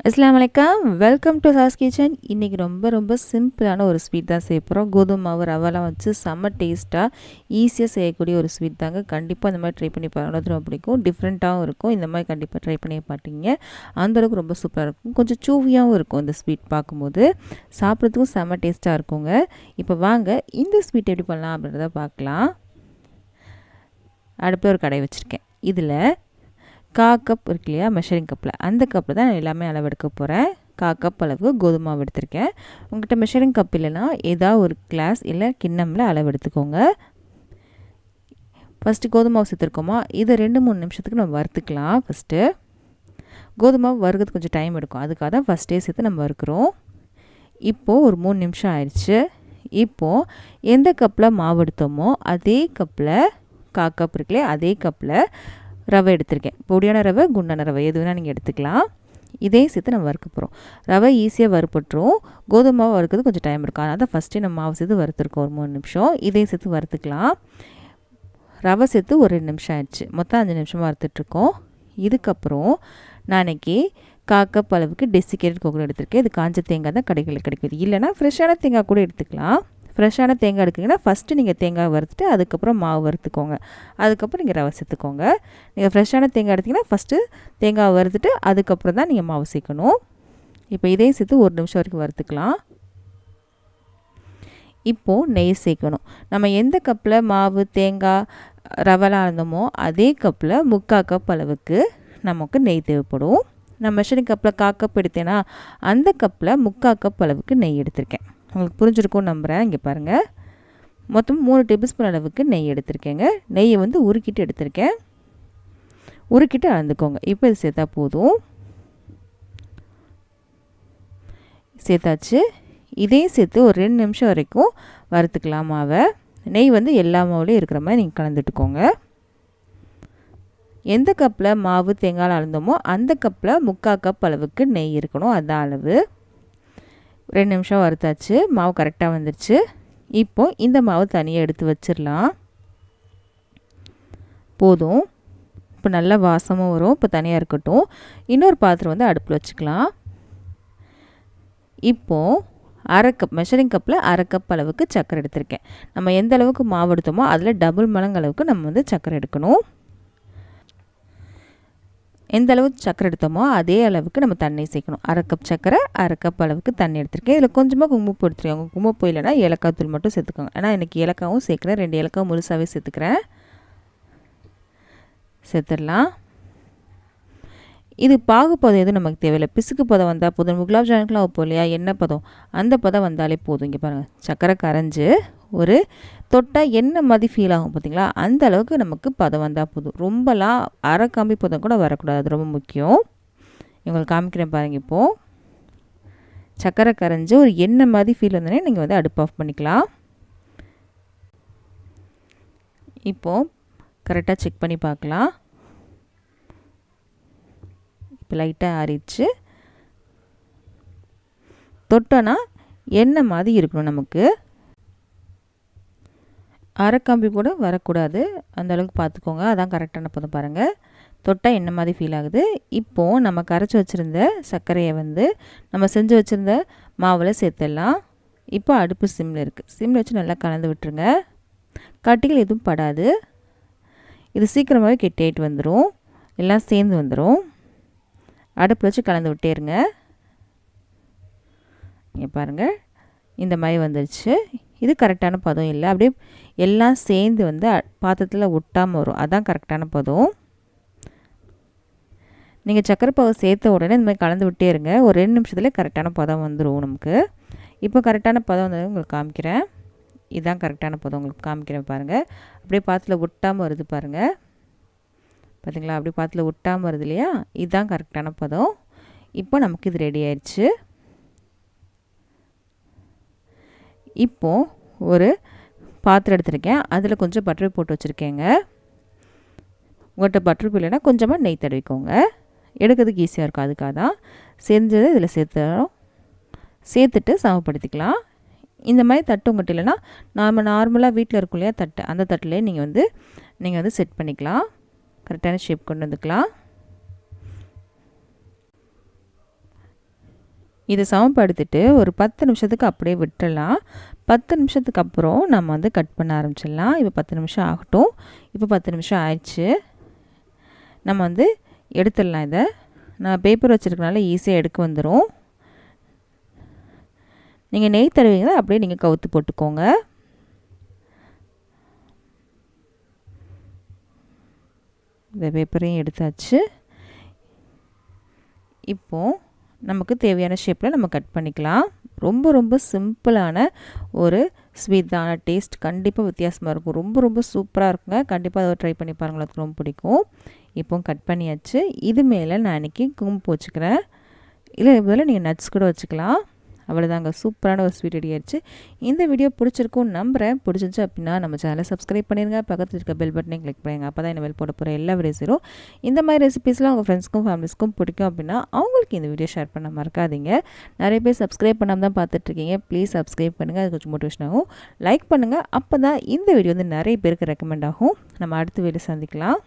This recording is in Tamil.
அஸ்ஸலாமு அலைக்கும். Welcome to sauce kitchen. இன்றைக்கி ரொம்ப சிம்பிளான ஒரு ஸ்வீட் தான் செய்ய போகிறோம். கோதுமை மாவு ரவெல்லாம் வச்சு செம்ம டேஸ்ட்டாக ஈஸியாக செய்யக்கூடிய ஒரு ஸ்வீட் தாங்க. கண்டிப்பாக இந்த மாதிரி ட்ரை பண்ணி பாருங்கள், ரொம்ப பிடிக்கும். டிஃப்ரெண்ட்டாகவும் இருக்கும். இந்த மாதிரி கண்டிப்பாக ட்ரை பண்ணி பார்த்தீங்க, அந்தளவுக்கு ரொம்ப சூப்பராக இருக்கும். கொஞ்சம் சூவியாகவும் இருக்கும் இந்த ஸ்வீட் பார்க்கும்போது. சாப்பிட்றதுக்கும் செம்ம டேஸ்ட்டாக இருக்குங்க. இப்போ வாங்க இந்த ஸ்வீட் எப்படி பண்ணலாம் அப்படின்றத பார்க்கலாம். அடுப்பில் ஒரு கடாய் வச்சுருக்கேன். இதில் 1/4 கப் இருக்கு இல்லையா, மெஷரிங் கப்பில், அந்த கப்பில் தான் எல்லாமே அளவு எடுக்க போகிறேன். 1/4 கப் அளவு கோதுமை மாவு எடுத்திருக்கேன். உங்கள்கிட்ட மெஷரிங் கப் இல்லைன்னா ஏதாவது ஒரு கிளாஸ் இல்லை கிண்ணமில் அளவு எடுத்துக்கோங்க. ஃபஸ்ட்டு கோதுமை மாவு சேர்த்துருக்கோமா, இதை 2-3 நிமிஷத்துக்கு நம்ம வறுத்துக்கலாம். ஃபஸ்ட்டு கோதுமை மாவு வறுக்கிறதுக்கு கொஞ்சம் டைம் எடுக்கும், அதுக்காக தான் ஃபஸ்ட்டே சேர்த்து நம்ம வறுக்கிறோம். இப்போது ஒரு 3 நிமிஷம் ஆயிடுச்சு. இப்போது எந்த கப்பில் மாவு எடுத்தோமோ அதே கப்பில் 1/4 கப் இருக்குல்லையே, அதே கப்பில் ரவை எடுத்திருக்கேன். பொடியான ரவை, குண்டான ரவை எது வேணால் நீங்கள் எடுத்துக்கலாம். இதையும் சேர்த்து நம்ம வறுக்க போகிறோம். ரவை ஈஸியாக வறுப்பட்டுரும், கோதுமை மாவு வறுக்கிறது கொஞ்சம் டைம் இருக்கும். அதனால் தான் ஃபஸ்ட்டே நம்ம மாவு சேர்த்து வறுத்துருக்கோம் ஒரு 3 நிமிஷம். இதையும் சேர்த்து வறுத்துக்கலாம். ரவை சேர்த்து ஒரு 2 நிமிஷம் ஆயிடுச்சு. மொத்தம் 5 நிமிஷமாக வறுத்துட்ருக்கோம். இதுக்கப்புறம் நான் இன்றைக்கி 1/4 கப் அளவுக்கு டெசிகேட்டட் கோகோனட் எடுத்திருக்கேன். இது காஞ்ச தேங்காய் தான் கடைகளில் கிடைக்குது. இல்லைனா ஃப்ரெஷ்ஷான தேங்காய் கூட எடுத்துக்கலாம். ஃப்ரெஷ்ஷான தேங்காய் எடுக்குங்கன்னா ஃபஸ்ட்டு நீங்கள் தேங்காய் வறுத்துட்டு அதுக்கப்புறம் மாவு வறுத்துக்கோங்க. அதுக்கப்புறம் நீங்கள் ரவை சேர்த்துக்கோங்க. நீங்கள் ஃப்ரெஷ்ஷான தேங்காய் எடுத்திங்கன்னா ஃபஸ்ட்டு தேங்காய் வறுத்துட்டு அதுக்கப்புறம் தான் நீங்கள் மாவு சேர்க்கணும். இப்போ இதையும் சேர்த்து 1 நிமிஷம் வரைக்கும் வறுத்துக்கலாம். இப்போது நெய் சேர்க்கணும். நம்ம எந்த கப்பில் மாவு தேங்காய் ரவைலாம் இருந்தோமோ அதே கப்பில் 3/4 கப் அளவுக்கு நமக்கு நெய் தேவைப்படும். நான் மெஷரிங் கப்பில் 1/4 கப் எடுத்தேன்னா அந்த கப்பில் 3/4 கப் அளவுக்கு நெய் எடுத்திருக்கேன். உங்களுக்கு புரிஞ்சிருக்கும்னு நம்புகிறேன். இங்கே பாருங்கள், மொத்தம் 3 டேபிள் ஸ்பூன் அளவுக்கு நெய் எடுத்திருக்கேங்க. நெய்யை வந்து உருக்கிட்டு எடுத்திருக்கேன். உருக்கிட்டு அளந்துக்கோங்க. இப்போ இது சேர்த்தா போதும். சேர்த்தாச்சு. இதையும் சேர்த்து ஒரு 2 நிமிஷம் வரைக்கும் வறுத்துக்கலாம் மாவை. நெய் வந்து எல்லா மாவுலேயும் இருக்கிற மாதிரி நீங்கள் கலந்துட்டுக்கோங்க. எந்த கப்பில் மாவு தேங்காய் அளந்தோமோ அந்த கப்பில் 3/4 கப் அளவுக்கு நெய் இருக்கணும், அதான் அளவு. 2 நிமிஷம் வறுத்தாச்சு. மாவு கரெக்டாக வந்துடுச்சு. இப்போது இந்த மாவு தனியாக எடுத்து வச்சிடலாம். போதும். இப்போ நல்லா வாசமும் வரும். இப்போ தனியாக இருக்கட்டும். இன்னொரு பாத்திரம் வந்து அடுப்பில் வச்சுக்கலாம். இப்போது 1/2 கப் மெஷரிங் கப்பில் 1/2 கப் அளவுக்கு சர்க்கரை எடுத்திருக்கேன். நம்ம எந்த அளவுக்கு மாவு எடுத்தோமோ அதில் டபுள் மடங்கு அளவுக்கு நம்ம வந்து சர்க்கரை எடுக்கணும். எந்த அளவுக்கு சர்க்கரை எடுத்தோமோ அதே அளவுக்கு நம்ம தண்ணி சேர்க்கணும். 1/2 கப் சர்க்கரை, 1/2 கப் அளவுக்கு தண்ணி எடுத்திருக்கேன். இதில் கொஞ்சமாக குங்குமப்பூ எடுத்துருக்கேன். குங்குமப்பூ இல்லைனா ஏலக்காய் தூள் மட்டும் சேர்த்துக்கோங்க. ஏன்னா எனக்கு ஏலக்காவும் சேர்க்குறேன், 2 ஏலக்காய் முழுசாகவே சேர்த்துக்கிறேன். சேர்த்துடலாம். இது பாகு பதம் எதுவும் நமக்கு தேவையில்லை. பிசுக்கு பதம் வந்தால் போதும். குலாப் ஜாமுன்க்குலாம் வைப்போம் இல்லையா, எண்ணெய் பதம், அந்த பதம் வந்தாலே போதும். இங்கே பாருங்கள், சர்க்கரை கரைஞ்சி ஒரு தொட்டால் எண்ணெய் மாதிரி ஃபீல் ஆகும் பார்த்தீங்களா, அந்த அளவுக்கு நமக்கு பதம் வந்தால் போதும். ரொம்பலாம் அரை கம்பி பதம் கூட வரக்கூடாது, அது ரொம்ப முக்கியம். உங்களுக்கு காமிக்கிறேன் பாருங்கள். இப்போது சர்க்கரை கரைஞ்சி ஒரு எண்ணெய் மாதிரி ஃபீல் வந்தோடனே நீங்கள் வந்து அடுப்பு ஆஃப் பண்ணிக்கலாம். இப்போது கரெக்டாக செக் பண்ணி பார்க்கலாம். இப்போ லைட்டாக ஆறிடுச்சு. தொட்டோன்னா எண்ணெய் மாதிரி இருக்கணும் நமக்கு. அரை கம்பி கூட வரக்கூடாது, அந்த அளவுக்கு பார்த்துக்கோங்க. அதான் கரெக்டான பதம். பாருங்கள், தொட்டால் எண்ணெய் மாதிரி ஃபீல் ஆகுது. இப்போது நம்ம கரைச்சி வச்சுருந்த சர்க்கரையை வந்து நம்ம செஞ்சு வச்சுருந்த மாவில் சேர்த்துடலாம். இப்போ அடுப்பு சிம்மில் இருக்குது. சிம்மில் வச்சு நல்லா கலந்து விட்டுருங்க. கட்டிகள் எதுவும் படாது. இது சீக்கிரமாகவே கெட்டியாயிட்டு வந்துடும், எல்லாம் சேர்ந்து வந்துடும். அடுப்பில் வச்சு கலந்து விட்டே இருங்க. இங்கே பாருங்கள், இந்த மாதிரி வந்துடுச்சு. இது கரெக்டான பதம் இல்லை, அப்படியே எல்லாம் சேர்ந்து வந்து பாத்திரத்தில் ஒட்டாமல் வரும், அதான் கரெக்டான பதம். நீங்கள் சக்கரை பாகு சேர்த்த உடனே இந்த மாதிரி கலந்து விட்டே இருங்க. ஒரு 2 நிமிஷத்துலேயே கரெக்டான பதம் வந்துடும் நமக்கு. இப்போ கரெக்டான பதம் வந்தது உங்களுக்கு காமிக்கிறேன். இதுதான் கரெக்டான பதம் உங்களுக்கு காமிக்கிறேன் பாருங்கள். அப்படியே பாத்திரத்தில் ஒட்டாமல் வருது பாருங்கள். பார்த்தீங்களா, அப்படியே பாத்திரத்தில் ஒட்டாமல் வருது இல்லையா, இதுதான் கரெக்டான பதம். இப்போ நமக்கு இது ரெடி ஆயிடுச்சு. இப்போது ஒரு பாத்திரம் எடுத்துருக்கேன். அதில் கொஞ்சம் பட்டர் போட்டு வச்சுருக்கேங்க. உங்கள்கிட்ட பட்டர் இல்லைன்னா கொஞ்சமாக நெய் தடவிக்கோங்க, எடுக்கிறதுக்கு ஈஸியாக இருக்கும். அதுக்காக தான் செஞ்சதை இதில் சேர்த்துட்டு சமப்படுத்திக்கலாம். இந்த மாதிரி தட்டு உங்கள்கிட்ட இல்லைன்னா நம்ம நார்மலாக வீட்டில் இருக்கும் இல்லையா தட்டு, அந்த தட்டிலே நீங்கள் வந்து செட் பண்ணிக்கலாம். கரெக்டான ஷேப் கொண்டு வந்துக்கலாம். இதை சமப்படுத்திட்டு ஒரு 10 நிமிஷத்துக்கு அப்படியே விட்டுடலாம். 10 நிமிஷத்துக்கு அப்புறம் நம்ம வந்து கட் பண்ண ஆரம்பிச்சிடலாம். இப்போ 10 நிமிஷம் ஆகட்டும். இப்போ 10 நிமிஷம் ஆயிடுச்சு. நம்ம வந்து எடுத்துடலாம். இதை நான் பேப்பர் வச்சுருக்கனால ஈஸியாக எடுக்க வந்துடும். நீங்கள் நெய் தருவீங்கன்னா அப்படியே நீங்கள் கவுத்து போட்டுக்கோங்க. இந்த பேப்பரையும் எடுத்தாச்சு. இப்போது நமக்கு தேவையான ஷேப்பில் நம்ம கட் பண்ணிக்கலாம். ரொம்ப ரொம்ப சிம்பிளான ஒரு ஸ்வீட் தான். டேஸ்ட் கண்டிப்பாக வித்தியாசமாக இருக்கும். ரொம்ப ரொம்ப சூப்பராக இருக்குங்க. கண்டிப்பாக அதை ட்ரை பண்ணி பாருங்கள். அதுக்கு ரொம்ப பிடிக்கும். இப்போ கட் பண்ணியாச்சு. இது மேலே நான் இன்றைக்கி குங்குமப்பூ வச்சுக்கிறேன். இல்லை பதில் நீங்கள் நட்ஸ் கூட வச்சுக்கலாம். அவ்வளோதாங்க, சூப்பரான ஒரு ஸ்வீட் ரெடி ஆயிடுச்சு. இந்த வீடியோ பிடிச்சிருக்கும்னு நம்புகிறேன். பிடிச்சிருச்சு அப்படின்னா நம்ம சேனலை சப்ஸ்கிரைப் பண்ணிடுங்க. பக்கத்தில் இருக்க பெல் பட்டனை கிளிக் பண்ணுங்க. அப்போ தான் இனிமேல் போட போகிற எல்லா வீடியோஸும் இந்த மாதிரி ரெசிபீஸ்லாம் உங்கள் ஃப்ரெண்ட்ஸ்க்கும் ஃபேமிலிஸ்க்கும் பிடிக்கும் அப்படின்னா அவங்களுக்கு இந்த வீடியோ ஷேர் பண்ண மறக்காதீங்க. நிறைய பேர் சப்ஸ்கிரைப் பண்ணாமல் தான் பார்த்துட்ருக்கீங்க. ப்ளீஸ் சப்ஸ்கிரைப் பண்ணுங்கள். அது கொஞ்சம் மோட்டிவேஷன் ஆகும். லைக் பண்ணுங்கள். அப்போ தான் இந்த வீடியோ வந்து நிறைய பேருக்கு ரெக்கமெண்ட் ஆகும். நம்ம அடுத்த வீடியோ சந்திக்கலாம்.